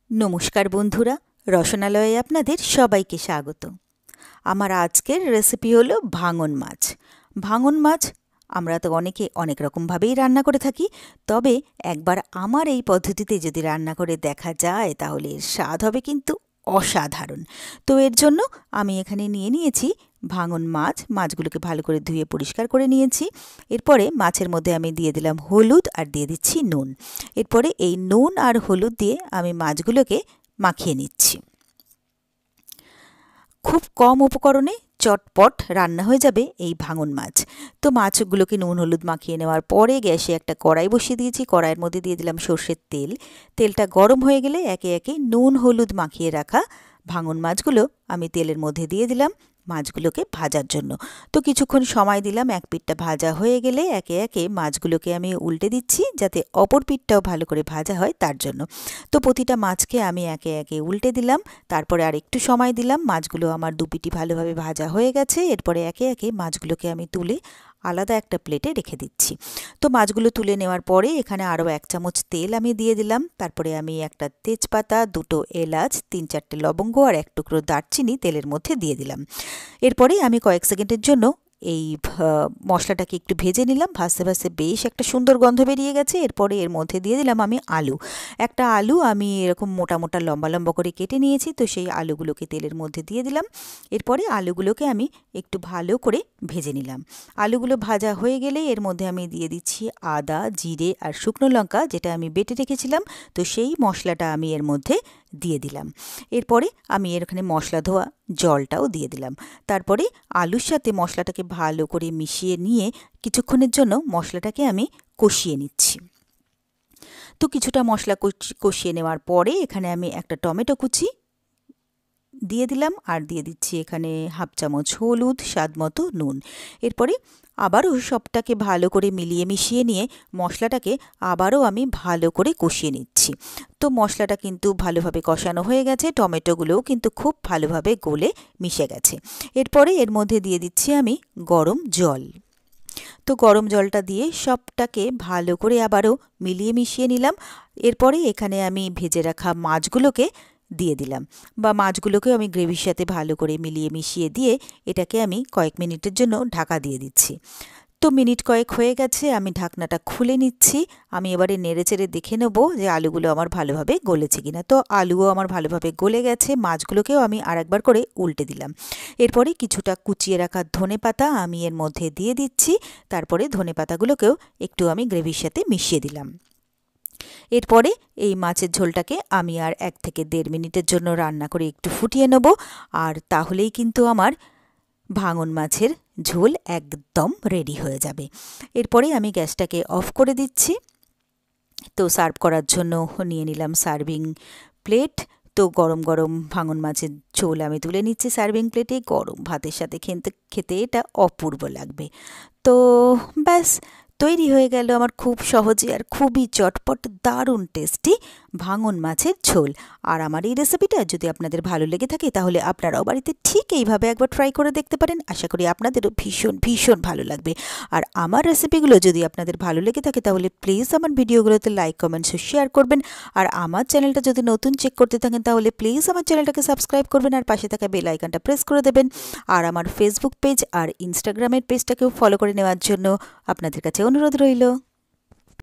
नमस्कार बंधुरा रसनालये आपनादेर सबाइके स्वागत। आमार आजकेर रेसिपि हलो भांगन माछ। भांगन माछ आमरा तो अनेके अनेक रकम भावेई रान्ना करे थाकी, तबे एकबार आमार एई पद्धतिते जोदि रान्ना करे देखा जाय ताहले एर स्वाद होबे किन्तु असाधारण। तो एर जोन्नो आमी एखाने निये नियेछि भांगन माछ। माछगुलोके भालो करे धुए परिष्कार करे नियेछि। एरपरे माछेर मध्ये आमी दिये दिलाम हलुद और दिये दिচ্ছি नुन। एरपरे एई नुन और हलुद दिये आमी माछगुलोके माखिये निচ্ছি। खूब कम उपकरणे चटपट रान्ना हये जाबे एई भांगन माछ। तो माछगुलोके नुन हलुद माखिये नेওয়ার परे ग्यासे एकटा कड़ाई बसिয়ে दिয়েছি। कड़ाইয়ের মধ্যে দিয়ে দিলাম সরষের তেল। তেলটা গরম হয়ে গেলে একে একে নুন হলুদ মাখিয়ে রাখা ভাঙন মাছগুলো আমি তেলের মধ্যে দিয়ে দিলাম মাছগুলোকে ভাজার জন্য। তো কিছুক্ষণ সময় দিলাম। এক পিঠটা ভাজা হয়ে গেলে একে একে মাছগুলোকে আমি উল্টে দিচ্ছি যাতে অপর পিঠটাও ভালো করে ভাজা হয় তার জন্য। তো প্রতিটা মাছকে আমি একে একে উল্টে দিলাম। তারপরে আর একটু সময় দিলাম। মাছগুলো আমার দুপিঠই ভালোভাবে ভাজা হয়ে গেছে। এরপরে একে একে মাছগুলোকে আমি তুলে আলাদা একটা প্লেটে রেখে দিচ্ছি। তো মাছগুলো তুলে নেওয়ার পরে এখানে আরও 1 চামচ তেল আমি দিয়ে দিলাম। তারপরে আমি একটা তেজপাতা, 2টো এলাচ, 3-4টে লবঙ্গ আর 1 টুকরো দারচিনি তেলের মধ্যে দিয়ে দিলাম। এরপরে আমি কয়েক সেকেন্ডের জন্য এই মশলাটাকে একটু ভেজে নিলাম। ভাজতে ভাজতে বেশ একটা সুন্দর গন্ধ বেরিয়ে গেছে। এরপরে এর মধ্যে দিয়ে দিলাম আমি আলু। একটা আলু আমি এরকম মোটা মোটা লম্বা লম্বা করে কেটে নিয়েছি। তো সেই আলুগুলোকে তেলের মধ্যে দিয়ে দিলাম। এরপরে আলুগুলোকে আমি একটু ভালো করে ভেজে নিলাম। আলুগুলো ভাজা হয়ে গেলে এর মধ্যে আমি দিয়ে দিচ্ছি আদা, জিরে আর শুকনো লঙ্কা যেটা আমি বেটে রেখেছিলাম। তো সেই মশলাটা আমি এর মধ্যে দিয়ে দিলাম। এরপরে আমি এখানে মশলা ধোয়া জলটাও দিয়ে দিলাম। তারপরে আলুর সাথে মশলাটাকে ভালো করে মিশিয়ে নিয়ে কিছুক্ষণের জন্য মশলাটাকে আমি কষিয়ে নিচ্ছি। তো কিছুটা মশলা কষিয়ে নেওয়ার পরে এখানে আমি একটা টমেটো কুচি দিয়ে দিলাম আর দিয়ে দিচ্ছি এখানে 1/2 চামচ হলুদ, স্বাদমতো নুন। এরপরে আবারও সবটাকে ভালো করে মিলিয়ে মিশিয়ে নিয়ে মশলাটাকে আবারও আমি ভালো করে কষিয়ে নিচ্ছি। তো মশলাটা কিন্তু ভালোভাবে কষানো হয়ে গেছে। টমেটোগুলোও কিন্তু খুব ভালোভাবে গলে মিশে গেছে। এরপরে এর মধ্যে দিয়ে দিচ্ছি আমি গরম জল। তো গরম জলটা দিয়ে সবটাকে ভালো করে আবারও মিলিয়ে মিশিয়ে নিলাম। এরপরে এখানে আমি ভেজে রাখা মাছগুলোকে দিয়ে দিলাম বা মাছগুলোকে আমি গ্রেভির সাথে ভালো করে মিলিয়ে মিশিয়ে দিয়ে এটাকে আমি কয়েক মিনিটের জন্য ঢাকা দিয়ে দিচ্ছি। তো মিনিট কয়েক হয়ে গেছে। আমি ঢাকনাটা খুলে নিচ্ছি। আমি এবারে নেড়েচেড়ে দেখে নেব যে আলুগুলো আমার ভালোভাবে গলেছে কিনা। তো আলুও আমার ভালোভাবে গলে গেছে। মাছগুলোকেও আমি আরেকবার করে উল্টে দিলাম। এরপরে কিছুটা কুচিয়ে রাখা ধনেপাতা আমি এর মধ্যে দিয়ে দিচ্ছি। তারপরে ধনেপাতাগুলোকেও একটু আমি গ্রেভির সাথে মিশিয়ে দিলাম। এরপরে এই মাছের ঝোলটাকে আমি আর 1 থেকে 1.5 মিনিটের জন্য রান্না করে একটু ফুটিয়ে নেব। আর তাহলেই কিন্তু আমার ভাঙন মাছের ঝোল একদম রেডি হয়ে যাবে। এরপরে আমি গ্যাসটাকে অফ করে দিচ্ছি। তো সার্ভ করার জন্য নিয়ে নিলাম সার্ভিং প্লেট। তো গরম গরম ভাঙন মাছের ঝোল আমি তুলে নিচ্ছি সার্ভিং প্লেটে। গরম ভাতের সাথে খেতে এটা অপূর্ব লাগবে। তো ব্যাস তৈরি হয়ে গেল আমার খুব সহজে আর খুবই চটপট দারুণ টেস্টি ভাঙন মাছের ঝোল। আর আমার এই রেসিপিটা যদি আপনাদের ভালো লেগে থাকে তাহলে আপনারাও বাড়িতে ঠিক এইভাবে একবার ট্রাই করে দেখতে পারেন। আশা করি আপনাদেরও ভীষণ ভীষণ ভালো লাগবে। আর আমার রেসিপিগুলো যদি আপনাদের ভালো লেগে থাকে তাহলে প্লিজ আমার ভিডিওগুলোতে লাইক, কমেন্টস ও শেয়ার করবেন। আর আমার চ্যানেলটা যদি নতুন চেক করতে থাকেন তাহলে প্লিজ আমার চ্যানেলটাকে সাবস্ক্রাইব করবেন আর পাশে থাকা বেল আইকনটা প্রেস করে দেবেন। আর আমার ফেসবুক পেজ আর ইনস্টাগ্রামের পেজটাকেও ফলো করে নেওয়ার জন্য আপনাদের কাছে অনুরোধ রইল।